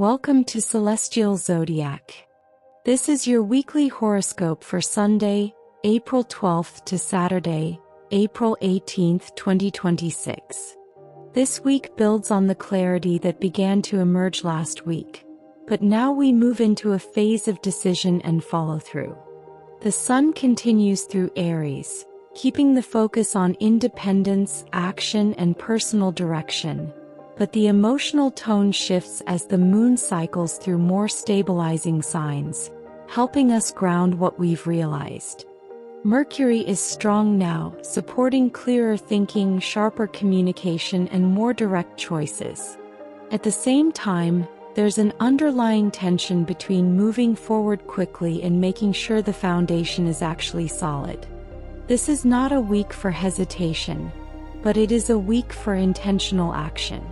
Welcome to Celestial Zodiac. This is your weekly horoscope for Sunday, April 12th to Saturday, April 18th, 2026. This week builds on the clarity that began to emerge last week, but now we move into a phase of decision and follow-through. The sun continues through Aries, keeping the focus on independence, action, and personal direction. But the emotional tone shifts as the moon cycles through more stabilizing signs, helping us ground what we've realized. Mercury is strong now, supporting clearer thinking, sharper communication, and more direct choices. At the same time, there's an underlying tension between moving forward quickly and making sure the foundation is actually solid. This is not a week for hesitation, but it is a week for intentional action.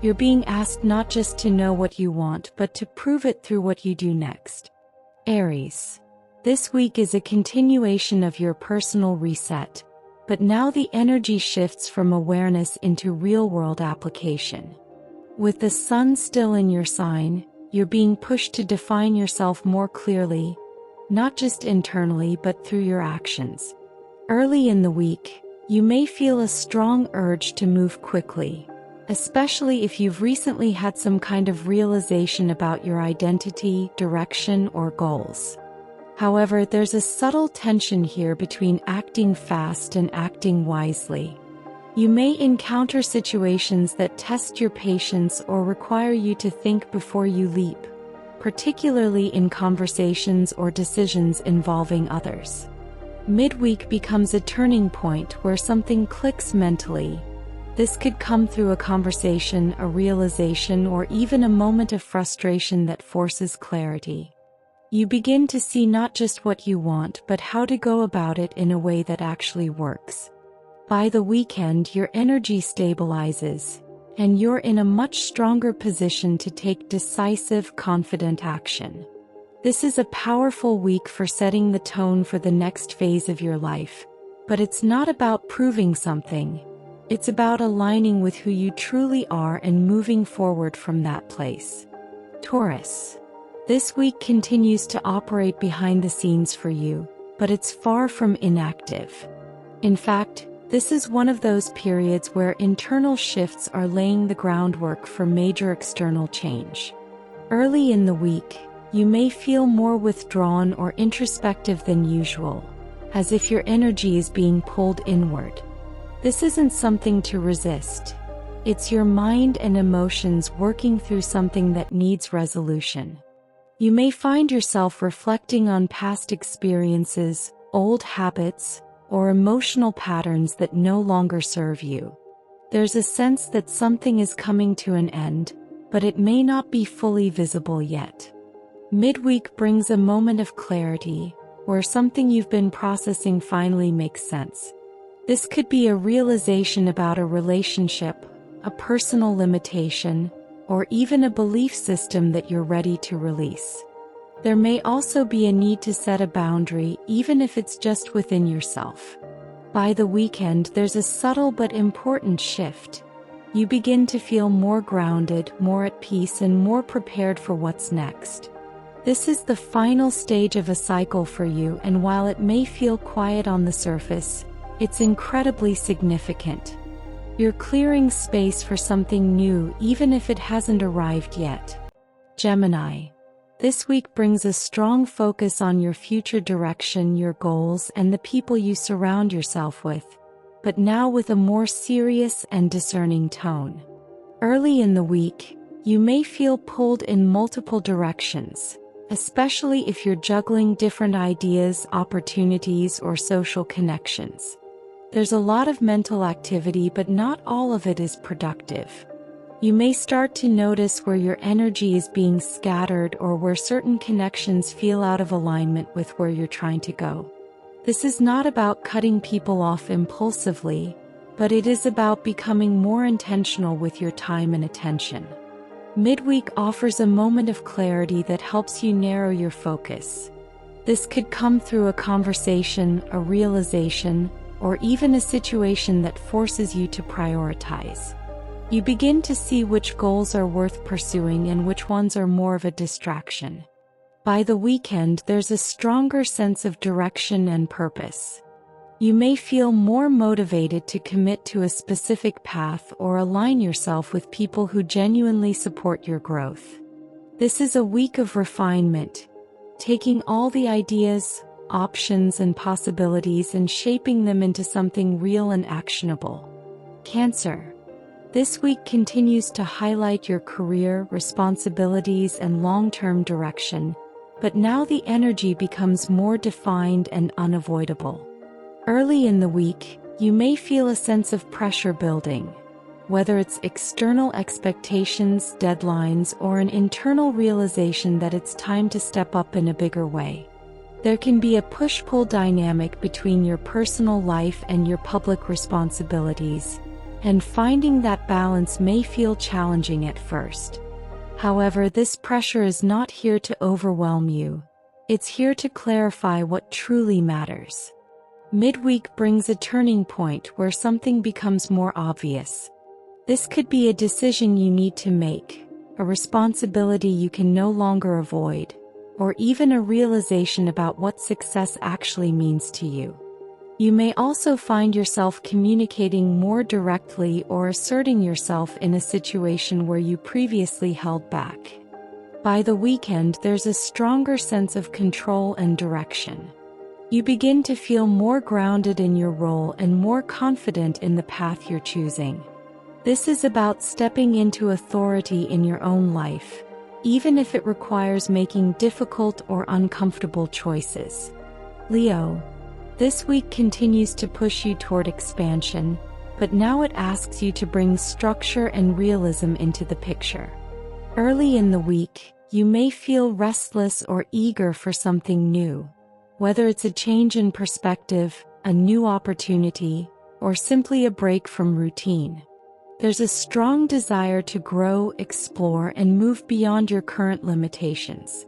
You're being asked not just to know what you want, but to prove it through what you do next. Aries. This week is a continuation of your personal reset, but now the energy shifts from awareness into real-world application. With the sun still in your sign, you're being pushed to define yourself more clearly, not just internally but through your actions. Early in the week, you may feel a strong urge to move quickly, especially if you've recently had some kind of realization about your identity, direction, or goals. However, there's a subtle tension here between acting fast and acting wisely. You may encounter situations that test your patience or require you to think before you leap, particularly in conversations or decisions involving others. Midweek becomes a turning point where something clicks mentally. This could come through a conversation, a realization, or even a moment of frustration that forces clarity. You begin to see not just what you want, but how to go about it in a way that actually works. By the weekend, your energy stabilizes, and you're in a much stronger position to take decisive, confident action. This is a powerful week for setting the tone for the next phase of your life, but it's not about proving something. It's about aligning with who you truly are and moving forward from that place. Taurus. This week continues to operate behind the scenes for you, but it's far from inactive. In fact, this is one of those periods where internal shifts are laying the groundwork for major external change. Early in the week, you may feel more withdrawn or introspective than usual, as if your energy is being pulled inward. This isn't something to resist. It's your mind and emotions working through something that needs resolution. You may find yourself reflecting on past experiences, old habits, or emotional patterns that no longer serve you. There's a sense that something is coming to an end, but it may not be fully visible yet. Midweek brings a moment of clarity, where something you've been processing finally makes sense. This could be a realization about a relationship, a personal limitation, or even a belief system that you're ready to release. There may also be a need to set a boundary, even if it's just within yourself. By the weekend, there's a subtle but important shift. You begin to feel more grounded, more at peace, and more prepared for what's next. This is the final stage of a cycle for you, and while it may feel quiet on the surface, it's incredibly significant. You're clearing space for something new, even if it hasn't arrived yet. Gemini. This week brings a strong focus on your future direction, your goals, and the people you surround yourself with, but now with a more serious and discerning tone. Early in the week, you may feel pulled in multiple directions, especially if you're juggling different ideas, opportunities, or social connections. There's a lot of mental activity, but not all of it is productive. You may start to notice where your energy is being scattered or where certain connections feel out of alignment with where you're trying to go. This is not about cutting people off impulsively, but it is about becoming more intentional with your time and attention. Midweek offers a moment of clarity that helps you narrow your focus. This could come through a conversation, a realization, or even a situation that forces you to prioritize. You begin to see which goals are worth pursuing and which ones are more of a distraction. By the weekend, there's a stronger sense of direction and purpose. You may feel more motivated to commit to a specific path or align yourself with people who genuinely support your growth. This is a week of refinement, taking all the ideas, options, and possibilities and shaping them into something real and actionable. Cancer. This week continues to highlight your career, responsibilities, and long-term direction, but now the energy becomes more defined and unavoidable. Early in the week, you may feel a sense of pressure building, whether it's external expectations, deadlines, or an internal realization that it's time to step up in a bigger way. There can be a push-pull dynamic between your personal life and your public responsibilities, and finding that balance may feel challenging at first. However, this pressure is not here to overwhelm you. It's here to clarify what truly matters. Midweek brings a turning point where something becomes more obvious. This could be a decision you need to make, a responsibility you can no longer avoid, or even a realization about what success actually means to you. You may also find yourself communicating more directly or asserting yourself in a situation where you previously held back. By the weekend, there's a stronger sense of control and direction. You begin to feel more grounded in your role and more confident in the path you're choosing. This is about stepping into authority in your own life, even if it requires making difficult or uncomfortable choices. Leo. This week continues to push you toward expansion, but now it asks you to bring structure and realism into the picture. Early in the week, you may feel restless or eager for something new, whether it's a change in perspective, a new opportunity, or simply a break from routine. There's a strong desire to grow, explore, and move beyond your current limitations.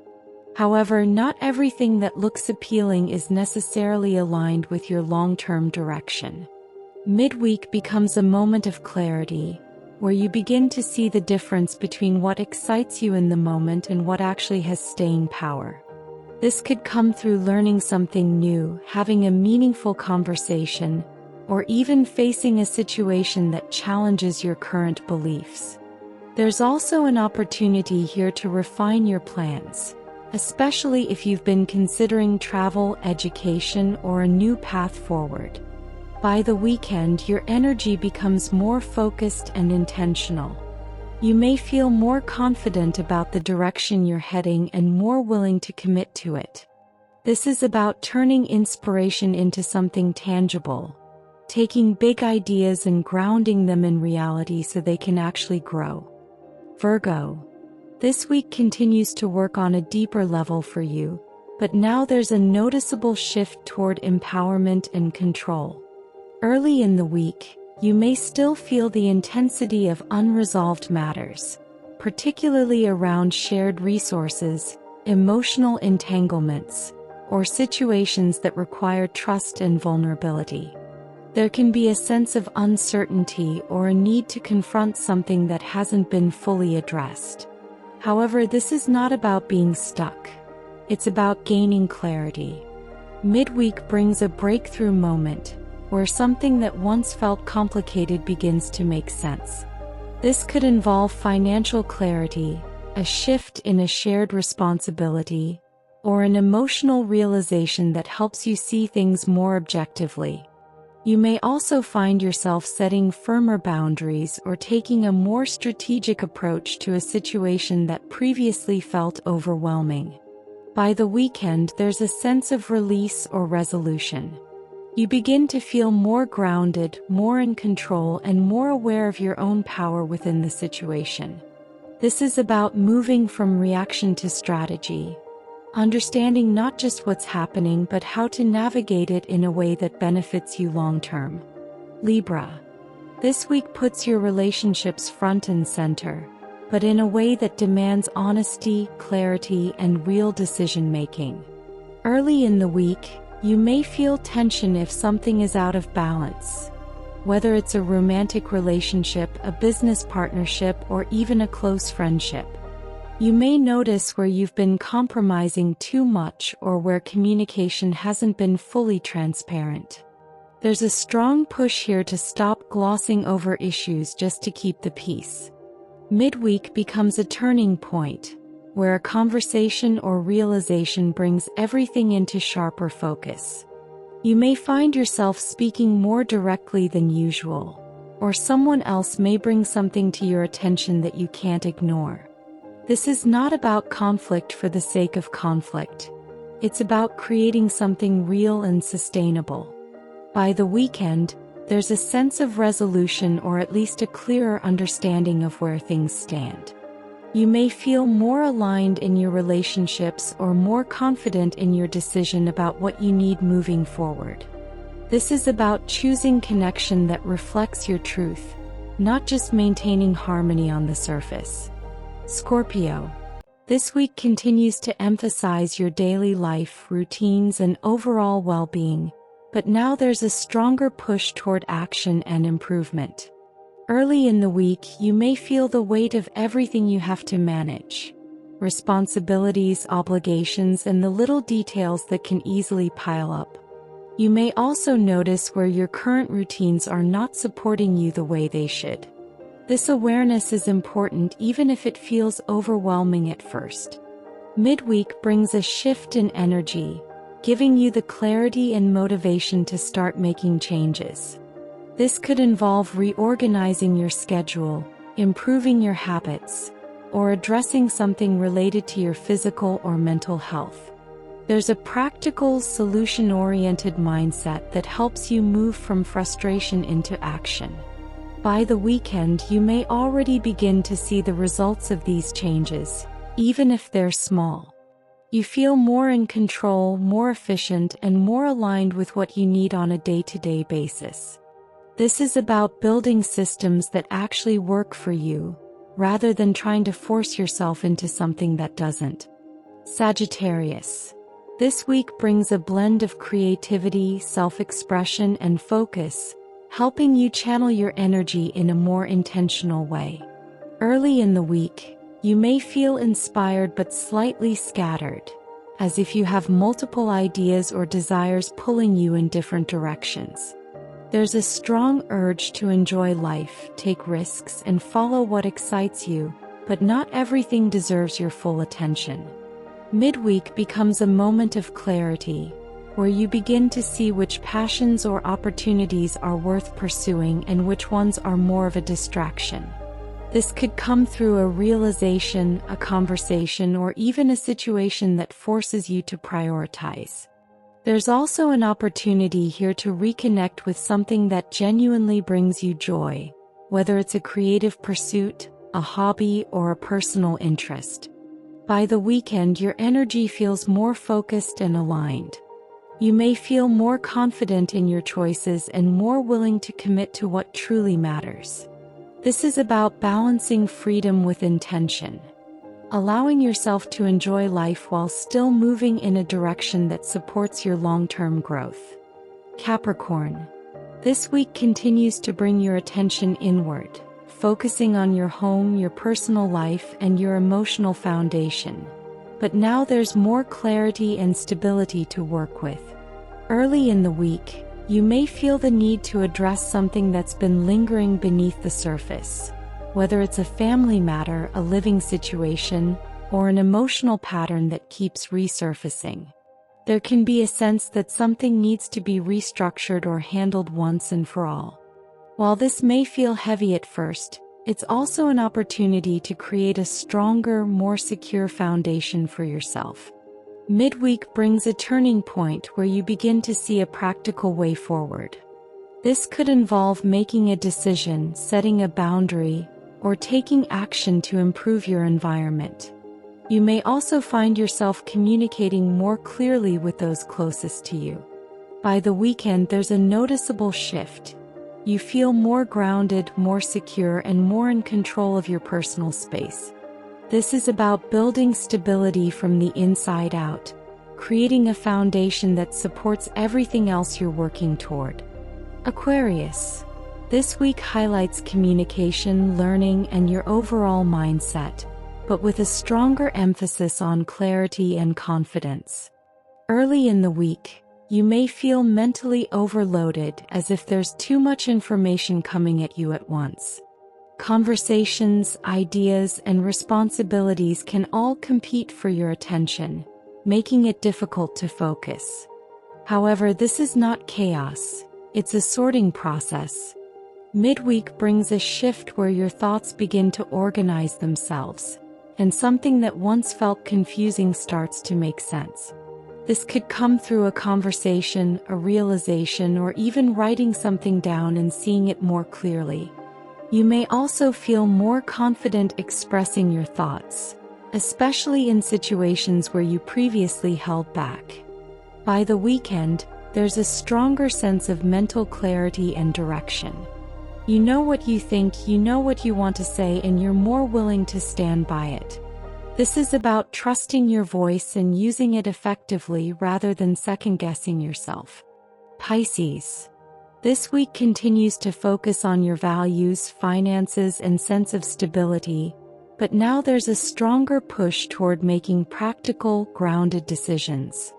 However, not everything that looks appealing is necessarily aligned with your long-term direction. Midweek becomes a moment of clarity, where you begin to see the difference between what excites you in the moment and what actually has staying power. This could come through learning something new, having a meaningful conversation, or even facing a situation that challenges your current beliefs. There's also an opportunity here to refine your plans, especially if you've been considering travel, education, or a new path forward. By the weekend, your energy becomes more focused and intentional. You may feel more confident about the direction you're heading and more willing to commit to it. This is about turning inspiration into something tangible, taking big ideas and grounding them in reality so they can actually grow. Virgo. This week continues to work on a deeper level for you, but now there's a noticeable shift toward empowerment and control. Early in the week, you may still feel the intensity of unresolved matters, particularly around shared resources, emotional entanglements, or situations that require trust and vulnerability. There can be a sense of uncertainty or a need to confront something that hasn't been fully addressed. However, this is not about being stuck. It's about gaining clarity. Midweek brings a breakthrough moment, where something that once felt complicated begins to make sense. This could involve financial clarity, a shift in a shared responsibility, or an emotional realization that helps you see things more objectively. You may also find yourself setting firmer boundaries or taking a more strategic approach to a situation that previously felt overwhelming. By the weekend, there's a sense of release or resolution. You begin to feel more grounded, more in control, and more aware of your own power within the situation. This is about moving from reaction to strategy, understanding not just what's happening but how to navigate it in a way that benefits you long-term. Libra. This week puts your relationships front and center, but in a way that demands honesty, clarity, and real decision-making. Early in the week, you may feel tension if something is out of balance. whether it's a romantic relationship, a business partnership, or even a close friendship. You may notice where you've been compromising too much or where communication hasn't been fully transparent. There's a strong push here to stop glossing over issues just to keep the peace. Midweek becomes a turning point, where a conversation or realization brings everything into sharper focus. You may find yourself speaking more directly than usual, or someone else may bring something to your attention that you can't ignore. This is not about conflict for the sake of conflict. It's about creating something real and sustainable. By the weekend, there's a sense of resolution or at least a clearer understanding of where things stand. You may feel more aligned in your relationships or more confident in your decision about what you need moving forward. This is about choosing connection that reflects your truth, not just maintaining harmony on the surface. Scorpio. This week continues to emphasize your daily life, routines, and overall well-being, but now there's a stronger push toward action and improvement. Early in the week, you may feel the weight of everything you have to manage. Responsibilities, obligations, and the little details that can easily pile up. You may also notice where your current routines are not supporting you the way they should. This awareness is important even if it feels overwhelming at first. Midweek brings a shift in energy, giving you the clarity and motivation to start making changes. This could involve reorganizing your schedule, improving your habits, or addressing something related to your physical or mental health. There's a practical, solution-oriented mindset that helps you move from frustration into action. By the weekend, you may already begin to see the results of these changes, even if they're small. You feel more in control, more efficient, and more aligned with what you need on a day-to-day basis. This is about building systems that actually work for you, rather than trying to force yourself into something that doesn't. Sagittarius. This week brings a blend of creativity, self-expression, and focus, helping you channel your energy in a more intentional way. Early in the week, you may feel inspired but slightly scattered, as if you have multiple ideas or desires pulling you in different directions. There's a strong urge to enjoy life, take risks, and follow what excites you, but not everything deserves your full attention. Midweek becomes a moment of clarity, where you begin to see which passions or opportunities are worth pursuing and which ones are more of a distraction. This could come through a realization, a conversation, or even a situation that forces you to prioritize. There's also an opportunity here to reconnect with something that genuinely brings you joy, whether it's a creative pursuit, a hobby, or a personal interest. By the weekend, your energy feels more focused and aligned. You may feel more confident in your choices and more willing to commit to what truly matters. This is about balancing freedom with intention, allowing yourself to enjoy life while still moving in a direction that supports your long-term growth. Capricorn. This week continues to bring your attention inward, focusing on your home, your personal life, and your emotional foundation. But now there's more clarity and stability to work with. Early in the week, you may feel the need to address something that's been lingering beneath the surface, whether it's a family matter, a living situation, or an emotional pattern that keeps resurfacing. There can be a sense that something needs to be restructured or handled once and for all. While this may feel heavy at first, it's also an opportunity to create a stronger, more secure foundation for yourself. Midweek brings a turning point where you begin to see a practical way forward. This could involve making a decision, setting a boundary, or taking action to improve your environment. You may also find yourself communicating more clearly with those closest to you. By the weekend, there's a noticeable shift. You feel more grounded, more secure, and more in control of your personal space. This is about building stability from the inside out, creating a foundation that supports everything else you're working toward. Aquarius. This week highlights communication, learning, and your overall mindset, but with a stronger emphasis on clarity and confidence. Early in the week, you may feel mentally overloaded, as if there's too much information coming at you at once. Conversations, ideas, and responsibilities can all compete for your attention, making it difficult to focus. However, this is not chaos, it's a sorting process. Midweek brings a shift where your thoughts begin to organize themselves, and something that once felt confusing starts to make sense. This could come through a conversation, a realization, or even writing something down and seeing it more clearly. You may also feel more confident expressing your thoughts, especially in situations where you previously held back. By the weekend, there's a stronger sense of mental clarity and direction. You know what you think, you know what you want to say, and you're more willing to stand by it. This is about trusting your voice and using it effectively rather than second-guessing yourself. Pisces. This week continues to focus on your values, finances, and sense of stability, but now there's a stronger push toward making practical, grounded decisions.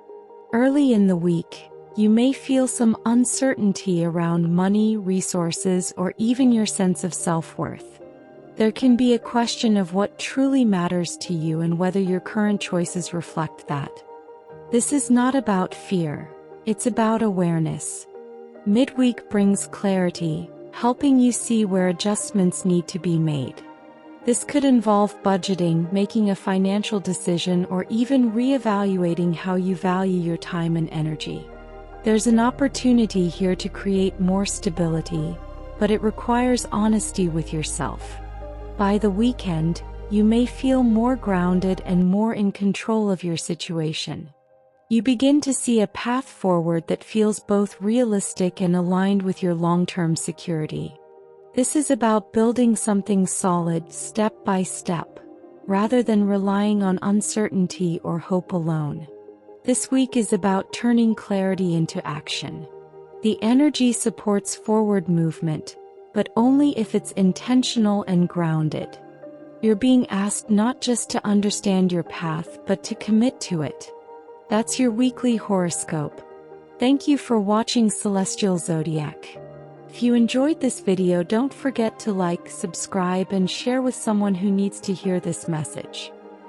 Early in the week, you may feel some uncertainty around money, resources, or even your sense of self-worth. There can be a question of what truly matters to you and whether your current choices reflect that. This is not about fear, it's about awareness. Midweek brings clarity, helping you see where adjustments need to be made. This could involve budgeting, making a financial decision, or even reevaluating how you value your time and energy. There's an opportunity here to create more stability, but it requires honesty with yourself. By the weekend, you may feel more grounded and more in control of your situation. You begin to see a path forward that feels both realistic and aligned with your long-term security. This is about building something solid step by step, rather than relying on uncertainty or hope alone. This week is about turning clarity into action. The energy supports forward movement, but only if it's intentional and grounded. You're being asked not just to understand your path, but to commit to it. That's your weekly horoscope. Thank you for watching Celestial Zodiac. If you enjoyed this video, don't forget to like, subscribe, and share with someone who needs to hear this message.